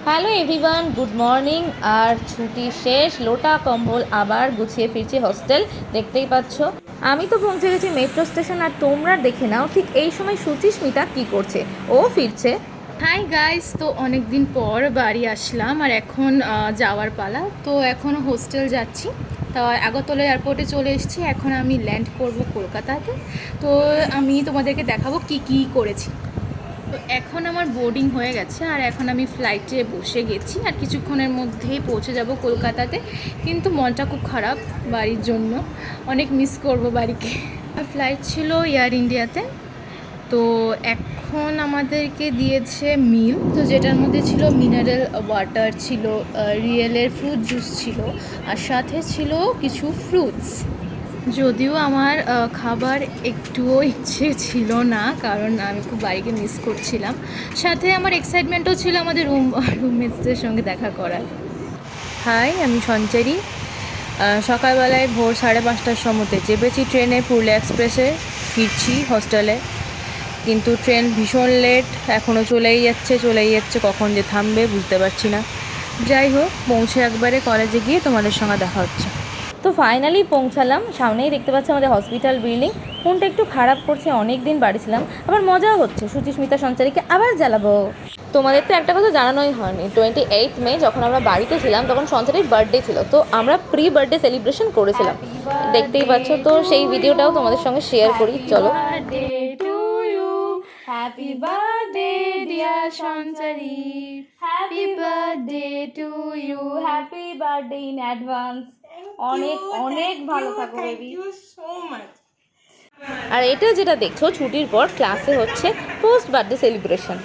Hello everyone, good morning. আর ছুটি শেষ, লোটা কম্বল আবার গুছিয়ে ফিরছি হস্টেল। দেখতেই পাচ্ছ আমি তো পৌঁছে গেছি মেট্রো স্টেশন, আর তোমরা দেখে নাও ঠিক এই সময় সুচিস্মিতা কী করছে। ও ফিরছে। হাই গাইস, তো অনেক দিন পর বাড়ি আসলাম আর এখন যাওয়ার পালা। তো এখন হোস্টেল যাচ্ছি। তো আগরতলা এয়ারপোর্টে চলে এসেছি। এখন আমি ল্যান্ড করব কলকাতাতে। তো আমি তোমাদেরকে দেখাবো কি কি করেছি। তো এখন আমার বোর্ডিং হয়ে গেছে আর এখন আমি ফ্লাইটে বসে গেছি আর কিছুক্ষণের মধ্যেই পৌঁছে যাব কলকাতাতে। কিন্তু মনটা খুব খারাপ বাড়ির জন্য, অনেক মিস করব বাড়িকে। ফ্লাইট ছিল এয়ার ইন্ডিয়াতে। তো এখন আমাদেরকে দিয়েছে মিল, তো যেটার মধ্যে ছিল মিনারেল ওয়াটার, ছিল রিয়েলের ফ্রুট জুস ছিল, আর সাথে ছিল কিছু ফ্রুটস। যদিও আমার খাবার একটুও ইচ্ছে ছিল না, কারণ আমি খুব বাড়িকে মিস করছিলাম। সাথে আমার এক্সাইটমেন্টও ছিল আমাদের রুমমেটসদের সঙ্গে দেখা করার। হাই, আমি সঞ্চারী। সকালবেলায় ভোর 5:30টার সময়তে চেপেছি ট্রেনে, পুরুলিয়া এক্সপ্রেসে ফিরছি হস্টেলে। কিন্তু ট্রেন ভীষণ লেট, এখনও চলেই যাচ্ছে, কখন যে থামবে বুঝতে পারছি না। যাই হোক, পৌঁছে একবারে কলেজে গিয়ে তোমাদের সঙ্গে দেখা হচ্ছে। তো ফাইনালি পৌঁছালাম, সামনেই দেখতে পাচ্ছি আমাদের হসপিটাল বিল্ডিং। ফোনটা একটু খারাপ করছে, অনেক দিন বাড়ি ছিলাম, আবার মজা হচ্ছে, সুচিস্মিতা সঞ্চারীকে আবার জ্বালাবো। তোমাদের তো একটা কথা জানানোই হয়নি, 28 মে যখন আমরা বাড়িতে ছিলাম তখন সঞ্চারীর বার্থডে ছিল। তো আমরা প্রি বার্থডে সেলিব্রেশন করেছিলাম, দেখতেই পাচ্ছ। তো সেই ভিডিওটাও তোমাদের সঙ্গে শেয়ার করি, চলো। Happy birthday dear Sanchari, happy birthday to you, happy birthday in advance. অনেক অনেক ভালো থাকো বেবি। আর এটা যেটা দেখছো, ছুটির পর ক্লাসে হচ্ছে পোস্ট বার্থডে সেলিব্রেশন।